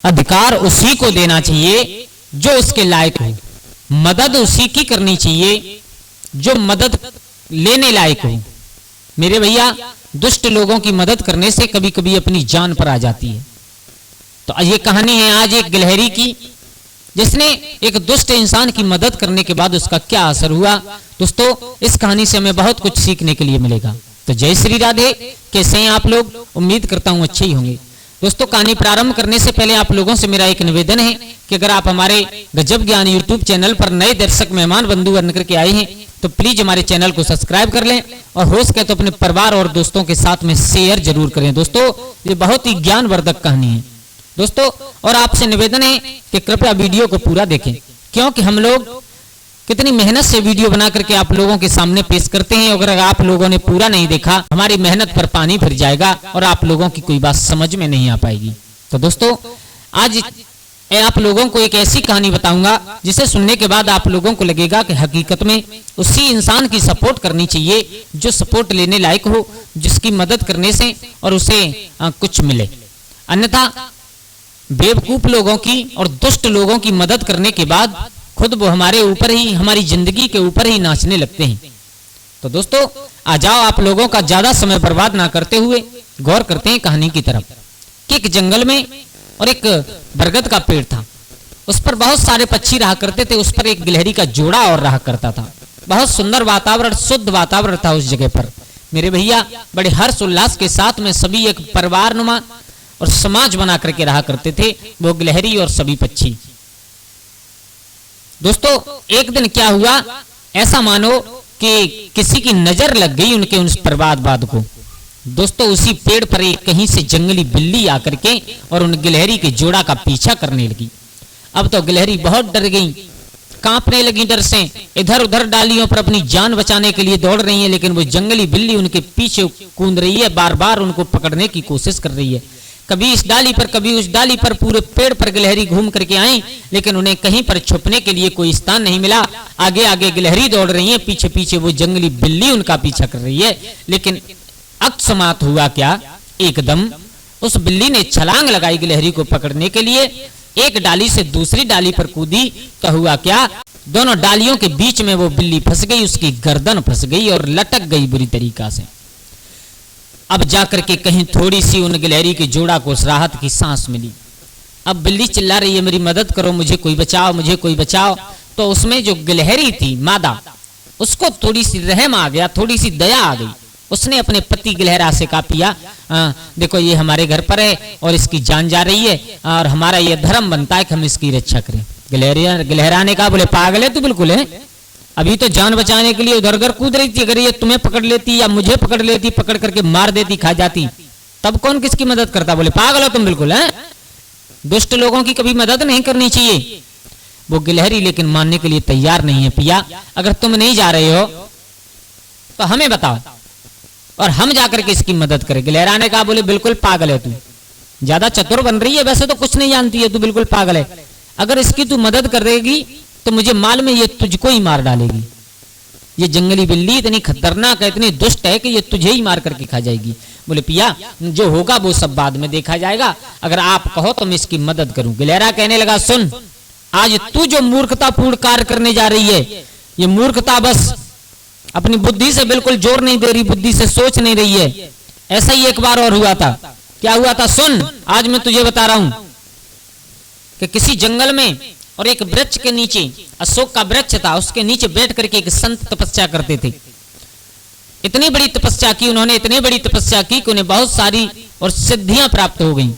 अधिकार उसी को देना चाहिए जो उसके लायक हो, मदद उसी की करनी चाहिए जो मदद लेने लायक हो। मेरे भैया, दुष्ट लोगों की मदद करने से कभी कभी अपनी जान पर आ जाती है। तो ये कहानी है आज एक गिलहरी की, जिसने एक दुष्ट इंसान की मदद करने के बाद उसका क्या असर हुआ। दोस्तों, इस कहानी से हमें बहुत कुछ सीखने के लिए मिलेगा। तो जय श्री राधे। कैसे हैं आप लोग? उम्मीद करता हूं अच्छे ही होंगे। दोस्तों, कहानी प्रारंभ करने से पहले आप लोगों से मेरा एक निवेदन है कि अगर आप हमारे गजब ज्ञान यूट्यूब चैनल पर नए दर्शक मेहमान बंधु बन करके आए हैं तो प्लीज हमारे चैनल को सब्सक्राइब कर लें और हो सके तो अपने परिवार और दोस्तों के साथ में शेयर जरूर करें। दोस्तों, ये बहुत ही ज्ञानवर्धक कहानी है दोस्तों, और आपसे निवेदन है कि कृपया वीडियो को पूरा देखें, क्योंकि हम लोग कितनी मेहनत से वीडियो बना करके आप लोगों के सामने पेश करते हैं। अगर आप लोगों ने पूरा नहीं देखा, हमारी मेहनत पर पानी फिर जाएगा और आप लोगों की कोई बात समझ में नहीं आ पाएगी। तो दोस्तों, आज आप लोगों को एक ऐसी कहानी बताऊंगा जिसे सुनने के बाद आप लोगों को लगेगा कि हकीकत में उसी इंसान की सपोर्ट करनी चाहिए जो सपोर्ट लेने लायक हो, जिसकी मदद करने से और उसे कुछ मिले। अन्यथा बेवकूफ लोगों की और दुष्ट लोगों की मदद करने के बाद खुद वो हमारे ऊपर ही, हमारी जिंदगी के ऊपर ही नाचने लगते हैं। तो दोस्तों, आ जाओ आप लोगों का ज्यादा समय बर्बाद ना करते हुए गौर करते हैं कहानी की तरफ। कि एक जंगल में और एक बरगद का पेड़ था, उस पर बहुत सारे पक्षी रहा करते थे। उस पर एक गिलहरी का जोड़ा और रहा करता था। बहुत सुंदर वातावरण, शुद्ध वातावरण था उस जगह पर। मेरे भैया, बड़े हर्ष उल्लास के साथ में सभी एक परिवार नुमा और समाज बना करके रहा करते थे, वो गिलहरी और सभी पक्षी। दोस्तों, एक दिन क्या हुआ, ऐसा मानो कि किसी की नजर लग गई उनके उस बर्बाद को। दोस्तों, उसी पेड़ पर एक कहीं से जंगली बिल्ली आकर के और उन गिलहरी के जोड़ा का पीछा करने लगी। अब तो गिलहरी बहुत डर गई, कांपने लगी डर से, इधर उधर डालियों पर अपनी जान बचाने के लिए दौड़ रही है, लेकिन वो जंगली बिल्ली उनके पीछे कूद रही है, बार बार उनको पकड़ने की कोशिश कर रही है। कभी इस डाली पर कभी उस डाली पर, पूरे पेड़ पर गिलहरी घूम करके आई, लेकिन उन्हें कहीं पर छुपने के लिए कोई स्थान नहीं मिला। आगे आगे गिलहरी दौड़ रही है, पीछे पीछे वो जंगली बिल्ली उनका पीछा कर रही है। लेकिन अकस्मात हुआ क्या, एकदम उस बिल्ली ने छलांग लगाई गिलहरी को पकड़ने के लिए। एक डाली से दूसरी डाली पर कूदी तो हुआ क्या, दोनों डालियों के बीच में वो बिल्ली फंस गई, उसकी गर्दन फंस गई और लटक गई बुरी तरीका से। अब जाकर के कहीं थोड़ी सी उन गिलहरी के जोड़ा को राहत की सांस मिली। अब बिल्ली चिल्ला रही है, मेरी मदद करो, मुझे कोई बचाओ, मुझे कोई बचाओ। तो उसमें जो गिलहरी थी मादा, उसको थोड़ी सी रहम आ गया, थोड़ी सी दया आ गई। उसने अपने पति गिलहरा से कहा, पिया देखो ये हमारे घर पर है और इसकी जान जा रही है और हमारा ये धर्म बनता है कि हम इसकी रक्षा करें। गिलहरा ने कहा, बोले पागल है तू? बिल्कुल है, अभी तो जान बचाने के लिए उधर उधर कूद रही थी। अगर ये तुम्हें पकड़ लेती या मुझे पकड़ लेती, पकड़ करके मार देती, खा जाती, तब कौन किसकी मदद करता? बोले पागल हो तुम बिल्कुल, है दुष्ट लोगों की कभी मदद नहीं करनी चाहिए। वो गिलहरी लेकिन मानने के लिए तैयार नहीं है। पिया, अगर तुम नहीं जा रहे हो तो हमें बताओ और हम जाकर के इसकी मदद करें। गिलहरा ने कहा, बोले बिल्कुल पागल है तू, ज्यादा चतुर बन रही है, वैसे तो कुछ नहीं जानती है तू, बिल्कुल पागल है। अगर इसकी तू मदद कर देगी तो मुझे मालूम है ये तुझको ही मार डालेगी। ये जंगली बिल्ली इतनी खतरनाक है, इतनी दुष्ट है कि ये तुझे ही मार करके खा जाएगी। बोले पिया, जो होगा वो सब बाद में देखा जाएगा, अगर आप कहो तो मैं इसकी मदद करूं। गिलहरा कहने लगा, सुन, आज तू जो मूर्खतापूर्ण कार्य करने जा रही है, ये मूर्खता बस अपनी बुद्धि से बिल्कुल जोर नहीं दे रही, बुद्धि से सोच नहीं रही है। ऐसा ही एक बार और हुआ था। क्या हुआ था सुन, आज मैं तुझे बता रहा हूं कि किसी जंगल में और एक वृक्ष के नीचे, अशोक का वृक्ष था, उसके नीचे बैठ करके एक संत तपस्या करते थे। इतनी बड़ी तपस्या की उन्होंने, इतनी बड़ी तपस्या की कि उन्हें बहुत सारी और सिद्धियां प्राप्त हो गईं।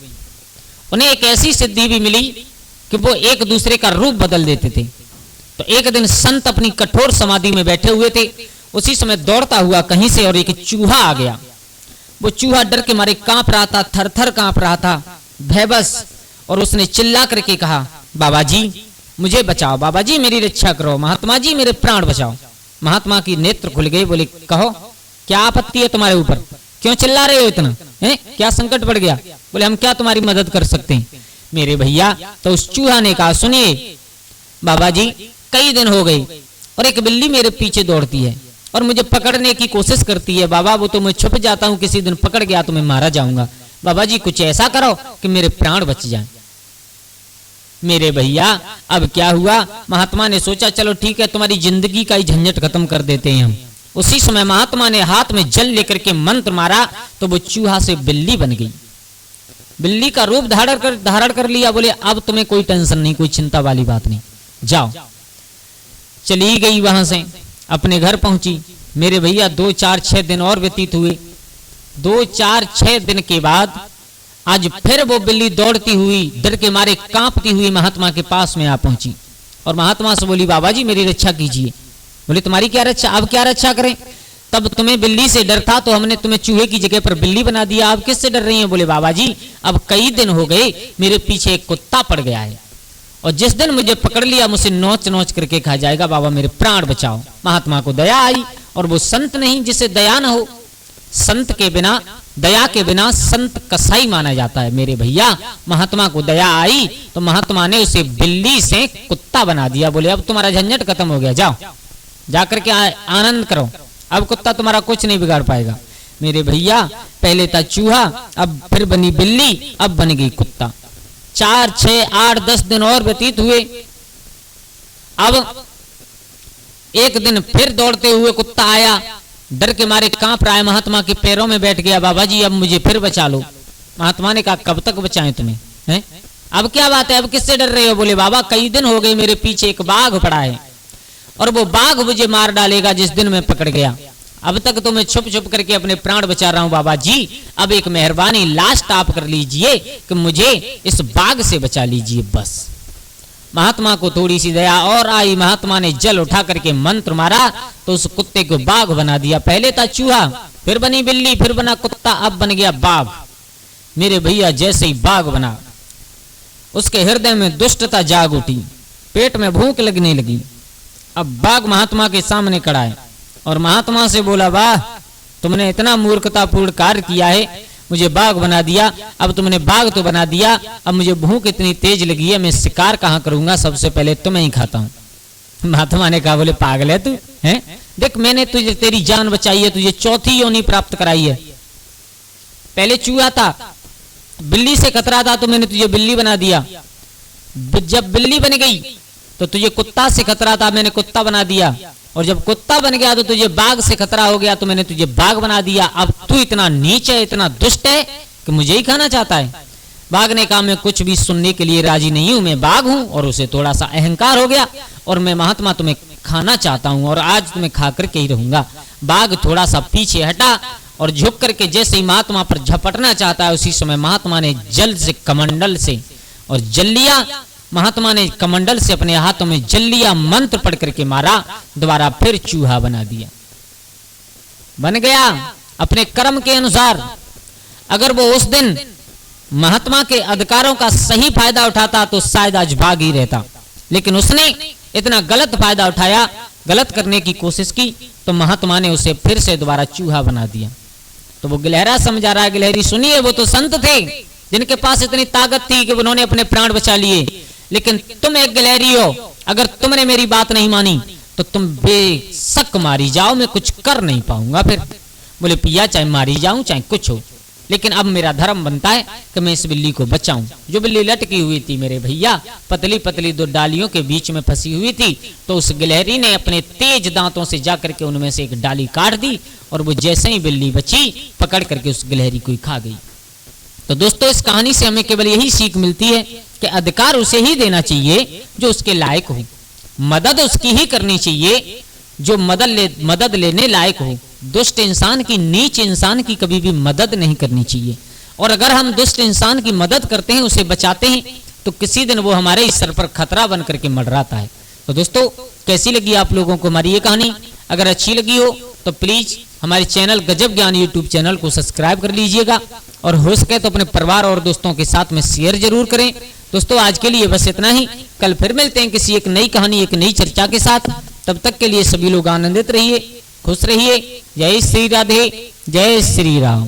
उन्हें एक ऐसी सिद्धि भी मिली कि वो एक दूसरे का रूप बदल देते थे। तो एक दिन संत अपनी कठोर समाधि में बैठे हुए थे, उसी समय दौड़ता हुआ कहीं से और एक चूहा आ गया। वो चूहा डर के मारे कांप रहा था, थर थर कांप रहा था, भयबस, और उसने चिल्ला करके कहा, बाबा जी मुझे बचाओ, बाबा जी मेरी रक्षा करो, महात्मा जी मेरे प्राण बचाओ। महात्मा की नेत्र खुल गए। बोले कहो क्या आपत्ति है तुम्हारे ऊपर, क्यों चिल्ला रहे हो इतना, है क्या संकट पड़ गया? बोले हम क्या तुम्हारी मदद कर सकते हैं मेरे भैया। तो उस चूहा ने कहा, सुनिए बाबा जी, कई दिन हो गए और एक बिल्ली मेरे पीछे दौड़ती है और मुझे पकड़ने की कोशिश करती है। बाबा वो तो मैं छुप जाता हूँ, किसी दिन पकड़ गया तो मैं मारा जाऊंगा। बाबा जी कुछ ऐसा करो कि मेरे प्राण बच जाएं। मेरे भैया अब क्या हुआ, महात्मा ने सोचा चलो ठीक है तुम्हारी जिंदगी का ही झंझट खत्म कर देते हैं हम। उसी समय महात्मा ने हाथ में जल लेकर के मंत्र मारा तो वो चूहा से बिल्ली बन गई, बिल्ली का रूप धारण कर लिया। बोले अब तुम्हें कोई टेंशन नहीं, कोई चिंता वाली बात नहीं, जाओ। चली गई, वहां से अपने घर पहुंची। मेरे भैया 2 4 6 दिन और व्यतीत हुए। 2 4 6 दिन के बाद आज फिर वो बिल्ली दौड़ती हुई, डर के मारे कांपती हुई महात्मा के पास में आ पहुंची और महात्मा से बोली बाबा जी मेरी रक्षा कीजिए। बोले तुम्हारी क्या रक्षा, अब क्या रक्षा करें, तब तुम्हें बिल्ली से डर था तो हमने तुम्हें चूहे की जगह पर बिल्ली बना दिया, अब किससे डर रही हैं। बोले बाबा जी अब कई दिन हो गए मेरे पीछे एक कुत्ता पड़ गया है और जिस दिन मुझे पकड़ लिया मुझे नोच नोच करके खा जाएगा, बाबा मेरे प्राण बचाओ। महात्मा को दया आई और वो संत नहीं जिसे दया न हो, संत के बिना, दया के बिना संत कसाई माना जाता है। मेरे भैया महात्मा को दया आई तो महात्मा ने उसे बिल्ली से कुत्ता बना दिया। बोले अब तुम्हारा झंझट खत्म हो गया, जाओ जाकर के आनंद करो, अब कुत्ता तुम्हारा कुछ नहीं बिगाड़ पाएगा। मेरे भैया पहले था चूहा, अब फिर बनी बिल्ली, अब बन गई कुत्ता। 4 6 8 10 दिन और व्यतीत हुए। अब एक दिन फिर दौड़ते हुए कुत्ता आया, डर के मारे कांप रहा है, महात्मा के पैरों में बैठ गया। बाबा जी अब मुझे फिर बचा लो। महात्मा ने कहा कब तक बचाएं तुम्हें, हैं? अब क्या बात है, अब किससे डर रहे हो। बोले बाबा कई दिन हो गए मेरे पीछे एक बाघ पड़ा है और वो बाघ मुझे मार डालेगा जिस दिन मैं पकड़ गया। अब तक तो मैं छुप छुप करके अपने प्राण बचा रहा हूं बाबा जी, अब एक मेहरबानी लास्ट आप कर लीजिए कि मुझे इस बाघ से बचा लीजिए बस। महात्मा को थोड़ी सी दया और आई, महात्मा ने जल उठा करके मंत्र मारा तो उस कुत्ते को बाघ बना दिया। पहले था चूहा, फिर बनी बिल्ली, फिर बना कुत्ता, अब बन गया बाघ। मेरे भैया जैसे ही बाघ बना उसके हृदय में दुष्टता जाग उठी, पेट में भूख लगने लगी। अब बाघ महात्मा के सामने खड़ा है और महात्मा से बोला वाह तुमने इतना मूर्खतापूर्ण कार्य किया है, मुझे बाघ बना दिया, अब तुमने बाघ तो बना दिया, अब मुझे भूख इतनी तेज लगी है, मैं शिकार कहां करूंगा, सबसे पहले तुम्हें ही खाता हूं। महात्मा ने कहा बोले पागल है तू, हैं? देख मैंने तुझे तेरी जान बचाई है, तुझे चौथी योनि प्राप्त कराई है। पहले चूहा था, बिल्ली से खतरा था तो मैंने तुझे बिल्ली बना दिया, जब बिल्ली बन गई तो तुझे कुत्ता से खतरा था, मैंने कुत्ता बना दिया, और जब कुत्ता बन गया तो तुझे बाघ से खतरा हो गया तो मैंने तुझे बाघ बना दिया। अब तू इतना नीच है, इतना दुष्ट है कि मुझे ही खाना चाहता है। बाघ ने कहा मैं कुछ भी सुनने के लिए राजी नहीं हूं, मैं बाघ हूं। और उसे थोड़ा सा अहंकार हो गया और मैं महात्मा तुम्हें खाना चाहता हूं और आज तुम्हें खा करके ही रहूंगा। बाघ थोड़ा सा पीछे हटा और झुक करके जैसे ही महात्मा पर झपटना चाहता है उसी समय महात्मा ने जल से, कमंडल से और जल लिया। महात्मा ने कमंडल से अपने हाथों में जल लिया, मंत्र पढ़ करके मारा, दोबारा फिर चूहा बना दिया, बन गया अपने कर्म के अनुसार। अगर वो उस दिन महात्मा के अधिकारों का सही फायदा उठाता तो शायद आज भाग ही रहता, लेकिन उसने इतना गलत फायदा उठाया, गलत करने की कोशिश की तो महात्मा ने उसे फिर से दोबारा चूहा बना दिया। तो वो गिलहरा समझा रहा है, गिलहरी सुनिए वो तो संत थे जिनके पास इतनी ताकत थी कि उन्होंने अपने प्राण बचा लिए, लेकिन तुम एक गिलहरी हो, अगर तुमने मेरी बात नहीं मानी तो तुम बेशक मारी जाओ, मैं कुछ कर नहीं पाऊंगा फिर। बोले पिया चाहे मारी जाऊं चाहे कुछ हो, लेकिन अब मेरा धर्म बनता है कि मैं इस बिल्ली को बचाऊं। जो बिल्ली लटकी हुई थी मेरे भैया, पतली पतली 2 डालियों के बीच में फंसी हुई थी, तो उस गिलहरी ने अपने तेज दांतों से जाकर के उनमें से एक डाली काट दी और वो जैसे ही बिल्ली बची पकड़ करके उस गिलहरी को खा गई। तो दोस्तों इस कहानी से हमें केवल यही सीख मिलती है कि अधिकार उसे ही देना चाहिए जो उसके लायक हो, मदद उसकी ही करनी चाहिए जो मदद लेने लायक हो। दुष्ट इंसान की, नीच इंसान की कभी भी मदद नहीं करनी चाहिए, और अगर हम दुष्ट इंसान की मदद करते हैं, उसे बचाते हैं, तो किसी दिन वो हमारे सर पर खतरा बन करके मंडराता है। तो दोस्तों कैसी लगी आप लोगों को हमारी ये कहानी? अगर अच्छी लगी हो तो प्लीज हमारे चैनल गजब ज्ञान यूट्यूब चैनल को सब्सक्राइब कर लीजिएगा, और हो सके तो अपने परिवार और दोस्तों के साथ में शेयर जरूर करें। दोस्तों आज के लिए बस इतना ही, कल फिर मिलते हैं किसी एक नई कहानी, एक नई चर्चा के साथ। तब तक के लिए सभी लोग आनंदित रहिए, खुश रहिए। जय श्री राधे, जय श्री राम।